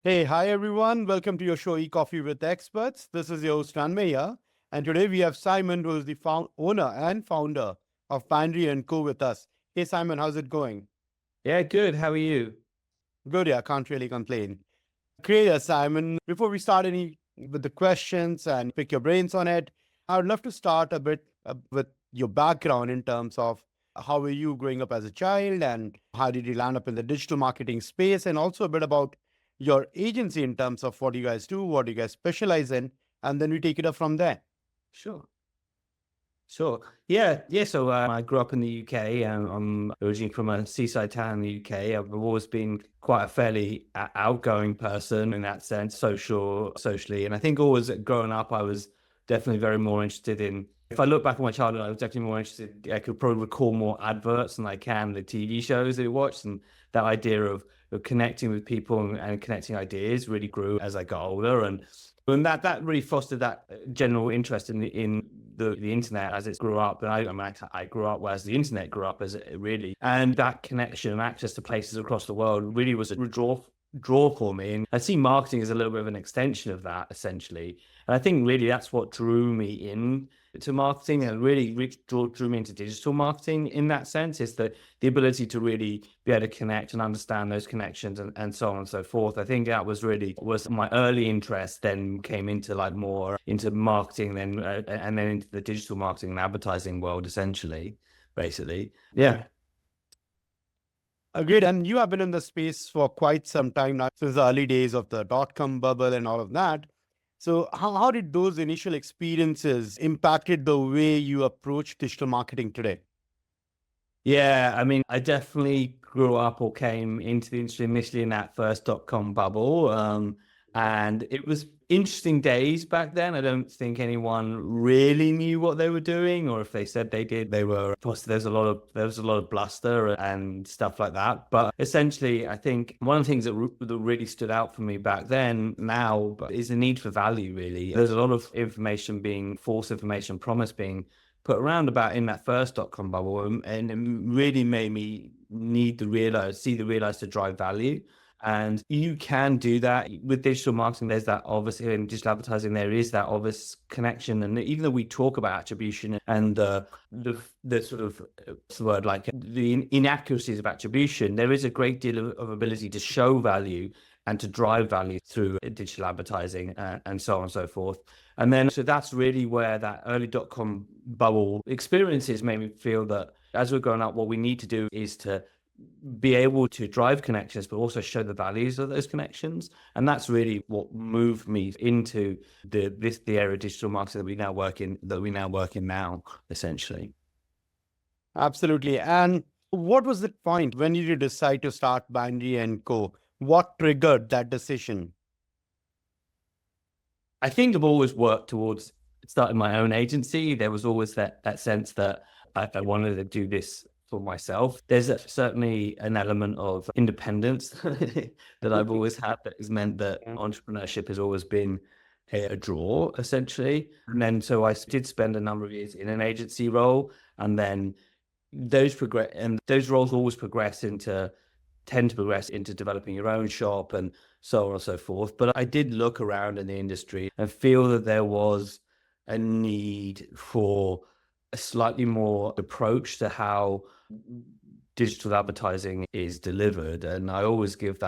Hey, hi everyone. Welcome to your show E-Coffee with Experts. This is your host Ranmay here. And today we have Simon, who is the owner and founder of Binary & Co. with us. Hey Simon, how's it going? Yeah, good. How are you? Good, yeah, can't really complain. Great, Simon. Before we start any with the questions and pick your brains on it, I would love to start a bit with your background in terms of how were you growing up as a child and how did you land up in the digital marketing space, and also a bit about your agency in terms of what you guys do, what you guys specialize in, and then we take it up from there. Sure. Sure. Yeah. So I grew up in the UK, and I'm originally from a seaside town in the UK. I've always been quite a fairly outgoing person in that sense, socially. And I think always growing up, I was definitely very more interested in. If I look back at my childhood, I was definitely more interested. I could probably recall more adverts than I can the TV shows that I watched, and that idea of connecting with people and connecting ideas really grew as I got older. And that really fostered that general interest in the internet as it grew up. And I grew up as the internet grew up as it really, and that connection and access to places across the world really was a draw for me. And I see marketing as a little bit of an extension of that, essentially. And I think really that's what drew me in to marketing, and really drew me into digital marketing in that sense, is the ability to really be able to connect and understand those connections and so on and so forth. I think that was my early interest, then came into more into marketing, then and then into the digital marketing and advertising world, essentially, basically. Yeah. Agreed. And you have been in the space for quite some time now, since the early days of the dot-com bubble and all of that. So how did those initial experiences impacted the way you approach digital marketing today? Yeah, I mean, I definitely grew up or came into the industry initially in that first dot-com bubble. And it was interesting days back then. I don't think anyone really knew what they were doing, or if they said they did, there was a lot of bluster and stuff like that. But essentially, I think one of the things that really stood out for me back then, now, is the need for value, really. There's a lot of false information, promise being put around about in that first dot-com bubble, and it really made me see the realize to drive value. And you can do that with digital marketing. There's that obviously in digital advertising, there is that obvious connection. And even though we talk about attribution and the sort of what's the word, like the inaccuracies of attribution, there is a great deal of ability to show value and to drive value through digital advertising and so on and so forth. And then, so that's really where that early dot-com bubble experiences made me feel that as we're growing up, what we need to do is to be able to drive connections, but also show the values of those connections. And that's really what moved me into the area of digital marketing that we now work in now, essentially. Absolutely. And what was the point when did you decide to start Binary & Co? What triggered that decision? I think I've always worked towards starting my own agency. There was always that sense that I wanted to do this for myself. There's certainly an element of independence that I've always had that has meant that entrepreneurship has always been a draw, essentially. And then so I did spend a number of years in an agency role, and then those roles always tend to progress into developing your own shop and so on and so forth. But I did look around in the industry and feel that there was a need for a slightly more approach to how digital advertising is delivered. And I always give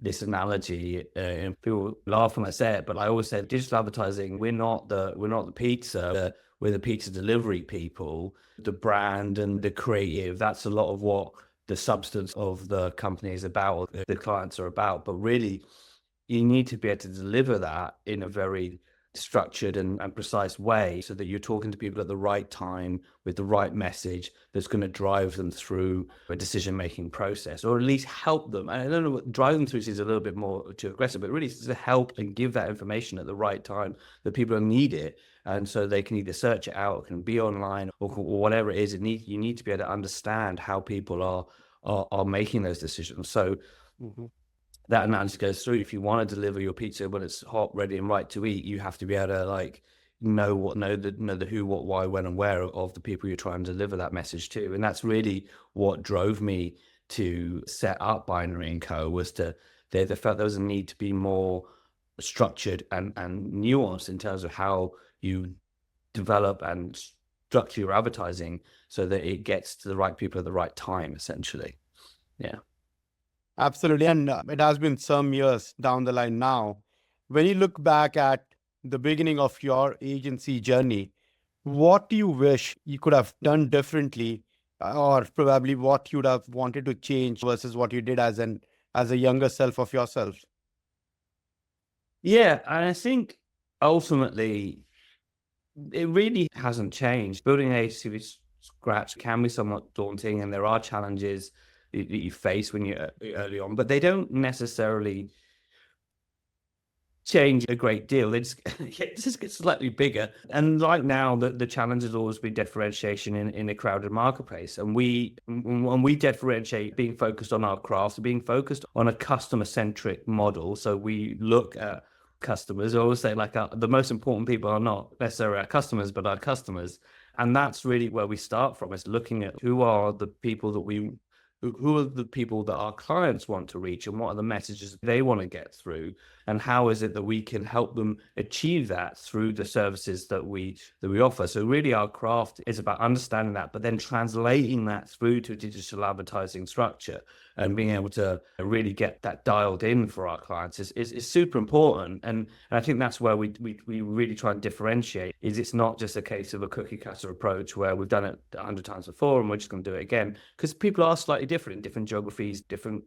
this analogy, and people laugh when I say it, but I always say digital advertising, we're not the pizza, we're the pizza delivery people. The brand and the creative, that's a lot of what the substance of the company is about, the clients are about. But really, you need to be able to deliver that in a very structured and precise way, so that you're talking to people at the right time with the right message that's going to drive them through a decision-making process, or at least help them. And I don't know, what drive them through is a little bit more too aggressive, but really to help and give that information at the right time that people need it. And so they can either search it out, or can be online, or whatever it is. You need to be able to understand how people are making those decisions. So that analogy goes through. If you want to deliver your pizza when it's hot, ready, and right to eat, you have to be able to know the who, what, why, when, and where of the people you're trying to deliver that message to. And that's really what drove me to set up Binary & Co, was to They felt there was a need to be more structured and nuanced in terms of how you develop and structure your advertising so that it gets to the right people at the right time, essentially. Yeah. Absolutely. And it has been some years down the line now. When you look back at the beginning of your agency journey, what do you wish you could have done differently, or probably what you'd have wanted to change versus what you did as a younger self of yourself? Yeah. And I think ultimately it really hasn't changed. Building an agency from scratch can be somewhat daunting, and there are challenges that you face when you're early on, but they don't necessarily change a great deal. They just, it just gets slightly bigger. And right now, the challenge has always been differentiation in a crowded marketplace. And when we differentiate, being focused on our craft, being focused on a customer-centric model. So we look at customers. I always say, like, the most important people are not necessarily our customers, but our customers. And that's really where we start from, is looking at who are the people that our clients want to reach, and what are the messages they want to get through, and how is it that we can help them achieve that through the services that we offer. So really our craft is about understanding that, but then translating that through to a digital advertising structure and being able to really get that dialed in for our clients is super important. And I think that's where we really try and differentiate, is it's not just a case of a cookie cutter approach where we've done it 100 times before and we're just going to do it again, because people are slightly different in different geographies, different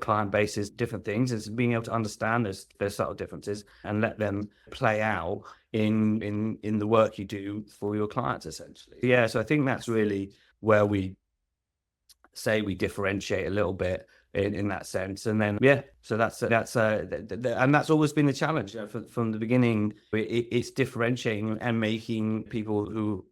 client bases, different things. It's being able to understand there's subtle differences and let them play out in the work you do for your clients, essentially. Yeah, so I think that's really where we say we differentiate a little bit in that sense. And then so that's and that's always been the challenge from the beginning. It's differentiating and making people who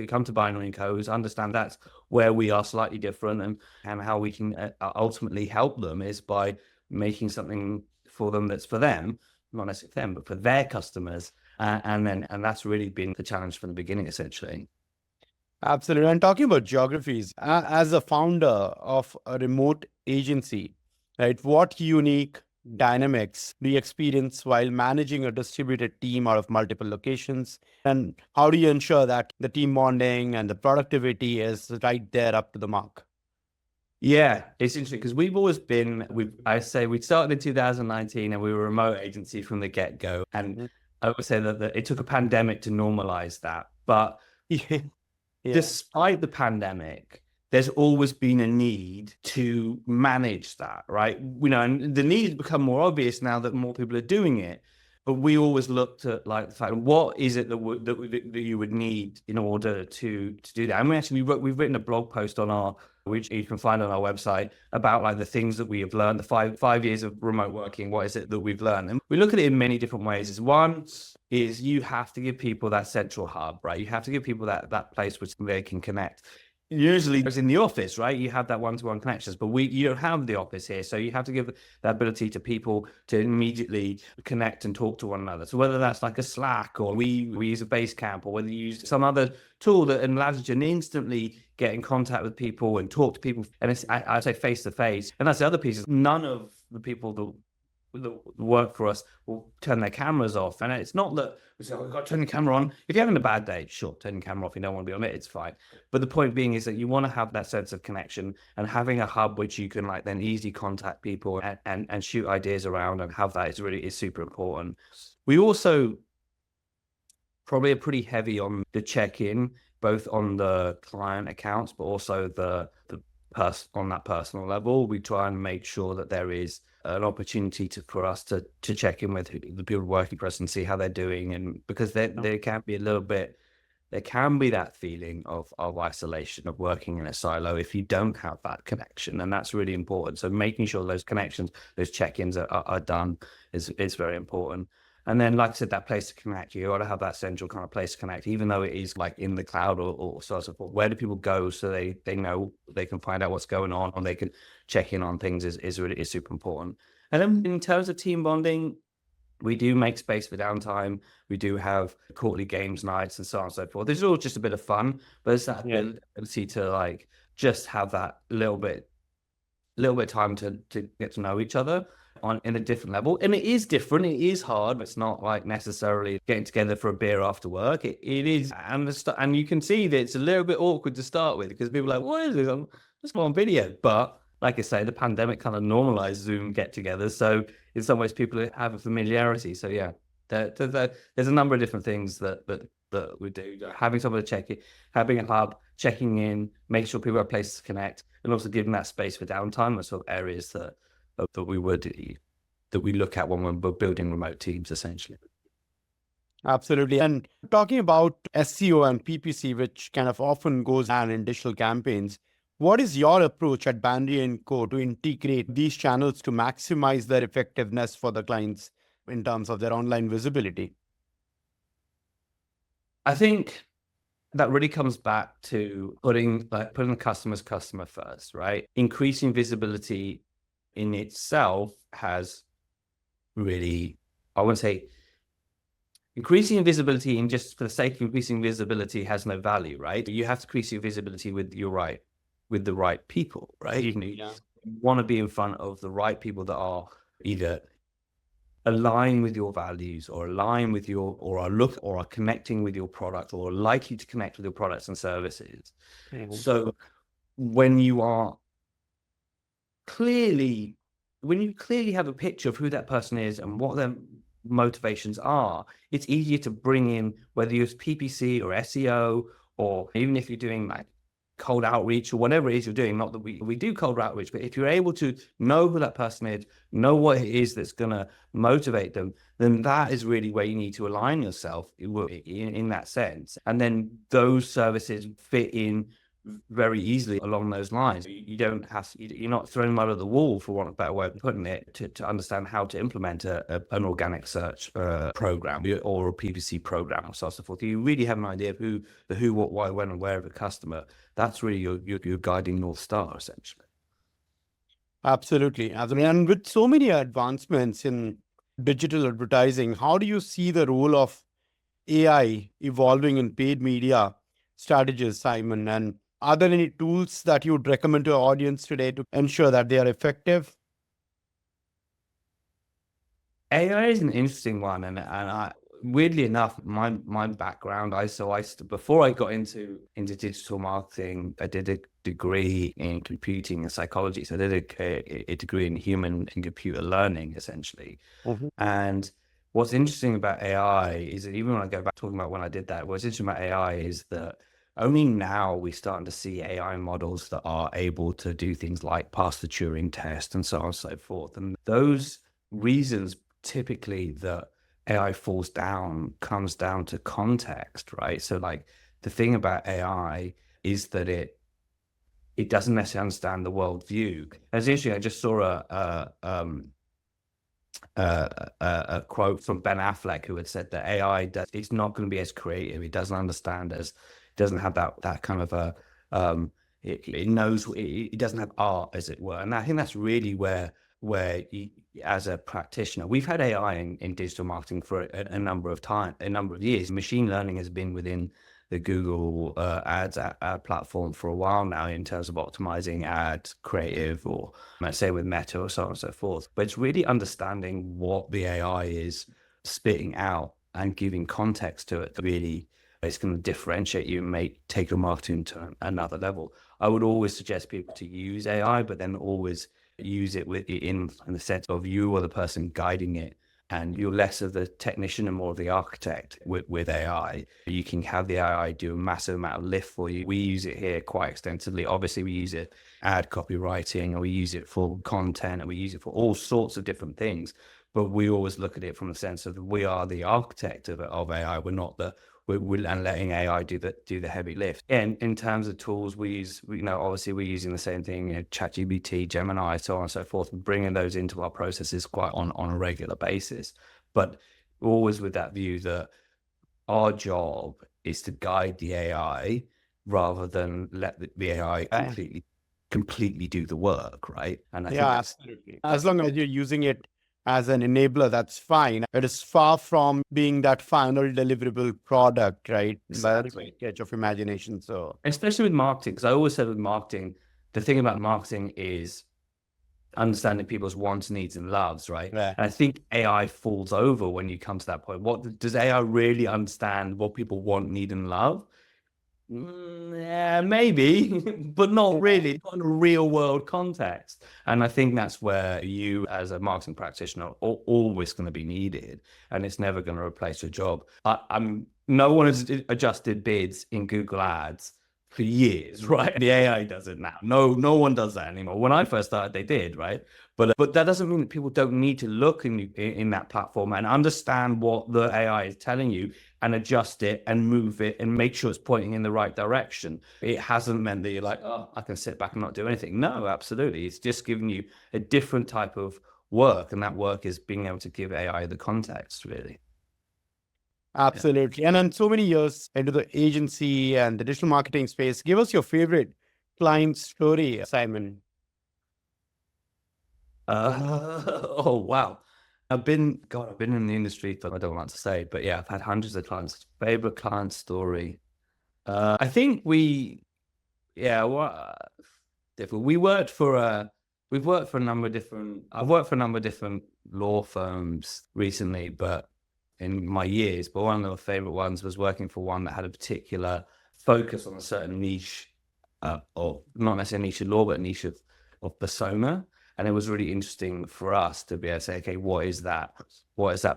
come to Binary & Co. understand that's where we are slightly different, and how we can ultimately help them is by making something for them that's for them, not necessarily them, but for their customers. And that's really been the challenge from the beginning, essentially. Absolutely. And talking about geographies, as a founder of a remote agency, right, what unique dynamics do you experience while managing a distributed team out of multiple locations? And how do you ensure that the team bonding and the productivity is right there up to the mark? Yeah, it's interesting because we've always been, I say we started in 2019 and we were a remote agency from the get-go. And I would say that it took a pandemic to normalize that. But despite the pandemic, there's always been a need to manage that, right? And the need has become more obvious now that more people are doing it. But we always looked at, like, the fact, what is it that you would need in order to do that? And we've written a blog post on which you can find on our website, about, like, the things that we have learned, the five years of remote working. What is it that we've learned? And we look at it in many different ways. One is you have to give people that central hub, right? You have to give people that place which they can connect. Usually it's in the office, right? You have that one-to-one connections, but you don't have the office here. So you have to give that ability to people to immediately connect and talk to one another. So whether that's like a Slack, or we use a Basecamp, or whether you use some other tool that allows you to instantly get in contact with people and talk to people. And it's, I say, face to face. And that's the other piece, is none of the people that work for us will turn their cameras off. And it's not that we say, I've got to turn the camera on. If you're having a bad day, sure, turn the camera off. You don't want to be on it, it's fine. But the point being is that you want to have that sense of connection, and having a hub which you can, like, then easily contact people and shoot ideas around, and have that is super important. We also probably are pretty heavy on the check-in, both on the client accounts, but also on that personal level. We try and make sure that there is an opportunity for us to check in with the people working for us and see how they're doing. And because there can be that feeling of isolation, of working in a silo, if you don't have that connection, and that's really important. So making sure those connections, those check-ins are done is very important. And then, like I said, that place to connect, you got to have that central kind of place to connect, even though it is, like, in the cloud or so on and so forth. Where do people go so they know they can find out what's going on, or they can check in on things is really super important. And then in terms of team bonding, we do make space for downtime. We do have quarterly games nights and so on and so forth. This is all just a bit of fun, but it's that ability to, like, just have that little bit of time to get to know each other. on in a different level. And it is different. It is hard. It's not like necessarily getting together for a beer after work. It is. And you can see that it's a little bit awkward to start with because people are like, what is this? I'm just on video. But like I say, the pandemic kind of normalized Zoom get-togethers. So in some ways, people have a familiarity. So yeah, there's a number of different things that we do. Having someone to check it, having a hub, checking in, make sure people have places to connect, and also giving that space for downtime are sort of areas that we look at when we're building remote teams, essentially. Absolutely. And talking about SEO and PPC, which kind of often goes hand in digital campaigns, what is your approach at Banry & Co. to integrate these channels to maximize their effectiveness for the clients in terms of their online visibility? I think that really comes back to putting the customer first, right? Increasing visibility in itself has really, I wouldn't say increasing visibility in just for the sake of increasing visibility has no value, right? You have to increase your visibility with the right people, right? You want to be in front of the right people that are either align with your values or align with your, or are connecting with your product or are likely to connect with your products and services. Mm-hmm. So when you clearly have a picture of who that person is and what their motivations are, it's easier to bring in, whether you use PPC or SEO, or even if you're doing like cold outreach or whatever it is you're doing. Not that we do cold outreach, but if you're able to know who that person is, know what it is that's going to motivate them, then that is really where you need to align yourself in that sense. And then those services fit in very easily along those lines. You don't have to, you're not throwing mud at the wall, for want of a better way of putting it, to understand how to implement an organic search program or a PPC program or so on and so forth. You really have an idea of the who, what, why, when, and where of a customer. That's really your guiding North Star, essentially. Absolutely. And with so many advancements in digital advertising, how do you see the role of AI evolving in paid media strategies, Simon? And are there any tools that you would recommend to our audience today to ensure that they are effective? AI is an interesting one, and I, weirdly enough, my background, before I got into digital marketing, I did a degree in computing and psychology. So I did a degree in human and computer learning, essentially. Mm-hmm. And what's interesting about AI is that even when I go back talking about when I did that, what's interesting about AI is that only now we're starting to see AI models that are able to do things like pass the Turing test and so on and so forth. And those reasons typically that AI comes down to context, right? So like the thing about AI is that it doesn't necessarily understand the worldview. As interesting, I just saw a quote from Ben Affleck, who had said that AI it's not going to be as creative. It doesn't understand doesn't have that kind of it knows it doesn't have art, as it were. And I think that's really where you, as a practitioner, we've had AI in digital marketing for a number of years. Machine learning has been within the Google ads ad platform for a while now in terms of optimizing ad creative, or let's say with Meta or so on and so forth. But it's really understanding what the AI is spitting out and giving context to it. Really, it's going to differentiate you and take your marketing to another level. I would always suggest people to use AI, but then always use it in the sense of you or the person guiding it, and you're less of the technician and more of the architect with AI. You can have the AI do a massive amount of lift for you. We use it here quite extensively. Obviously, we use it ad copywriting, and we use it for content, and we use it for all sorts of different things. But we always look at it from the sense of we are the architect of AI. We're not and letting AI do the heavy lift. And in terms of tools, obviously we're using the same thing, ChatGPT, Gemini, so on and so forth, and bringing those into our processes quite on a regular basis. But always with that view that our job is to guide the AI rather than let the AI completely do the work, right? And I think absolutely. As long as you're using it as an enabler, that's fine. It is far from being that final deliverable product, right? Exactly. Sketch of imagination. So, especially with marketing, because I always said with marketing, the thing about marketing is understanding people's wants, needs, and loves, right? Yeah. And I think AI falls over when you come to that point. What does AI really understand? What people want, need, and love? Yeah, maybe, but not really, not in a real world context. And I think that's where you, as a marketing practitioner, are always going to be needed, and it's never going to replace your job. No one has adjusted bids in Google Ads for years, right? The AI does it now. No one does that anymore. When I first started, they did, right? But that doesn't mean that people don't need to look in that platform and understand what the AI is telling you and adjust it and move it and make sure it's pointing in the right direction. It hasn't meant that you're like, oh, I can sit back and not do anything. No, absolutely. It's just giving you a different type of work, and that work is being able to give AI the context, really. Absolutely. And then so many years into the agency and the digital marketing space, give us your favorite client story, Simon. Oh, wow. I've been in the industry for, I don't want to say, but yeah, I've had hundreds of clients. Favorite client story. I think different. We've worked for a number of different, I've worked for a number of different law firms recently, but in my years, but one of the favorite ones was working for one that had a particular focus on a certain niche, or not necessarily niche of law, but a niche of persona. And it was really interesting for us to be able to say, okay, what is that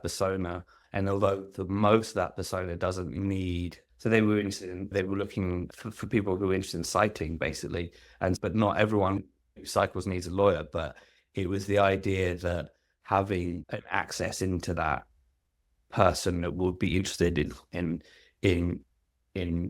persona? And although the most of that persona doesn't need, so they were looking for people who were interested in cycling, basically. But not everyone who cycles needs a lawyer, but it was the idea that having an access into that person that would be interested in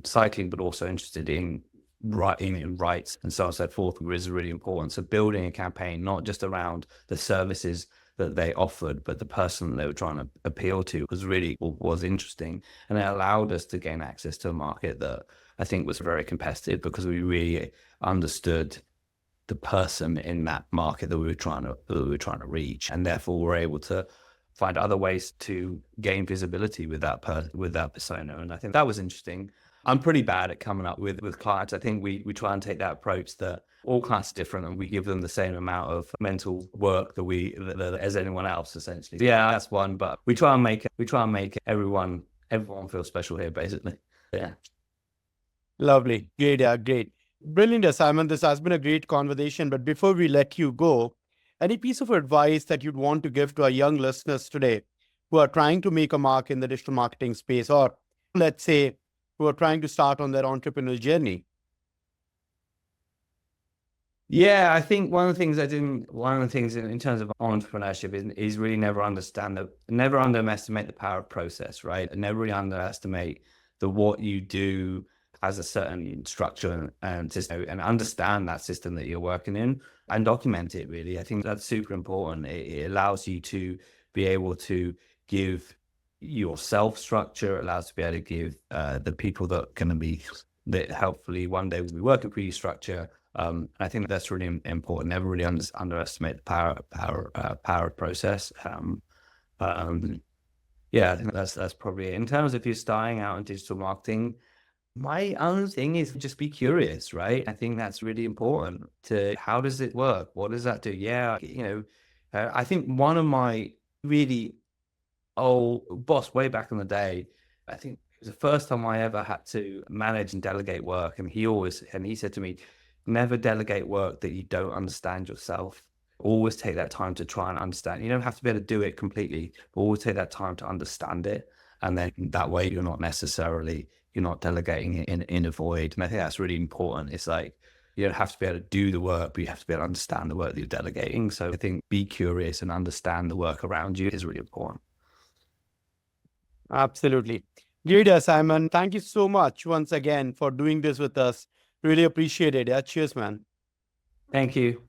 cycling, but also interested in rights and so on and so forth, was really important. So building a campaign, not just around the services that they offered, but the person that they were trying to appeal to was interesting. And it allowed us to gain access to a market that I think was very competitive, because we really understood the person in that market that we were trying to reach, and therefore we're able to find other ways to gain visibility with that persona. And I think that was interesting. I'm pretty bad at coming up with clients. I think we try and take that approach that all clients are different, and we give them the same amount of mental work that as anyone else, essentially. So yeah, that's one. But we try and make everyone feel special here, basically. Yeah. Lovely. Great. Yeah, great. Brilliant, Simon. This has been a great conversation. But before we let you go, any piece of advice that you'd want to give to our young listeners today who are trying to make a mark in the digital marketing space, or let's say who are trying to start on their entrepreneurial journey? Yeah, I think one of the things in terms of entrepreneurship is really never underestimate the power of process, right? And never really underestimate what you do has a certain structure and system, and understand that system that you're working in and document it, really. I think that's super important. It allows you to be able to give yourself structure. It allows you to be able to give the people that hopefully one day will be working for you structure. I think that's really important. Never really underestimate the power of process. Yeah, I think that's probably it. In terms of if you're starting out in digital marketing, my own thing is just be curious, right? I think that's really important. How does it work? What does that do? Yeah, I think one of my really old boss way back in the day, I think it was the first time I ever had to manage and delegate work. And he said to me, never delegate work that you don't understand yourself. Always take that time to try and understand. You don't have to be able to do it completely, but always take that time to understand it. And then that way you're not delegating it in a void. And I think that's really important. It's like, you don't have to be able to do the work, but you have to be able to understand the work that you're delegating. So I think be curious and understand the work around you is really important. Absolutely. Great, Simon. Thank you so much once again for doing this with us. Really appreciate it. Yeah, cheers, man. Thank you.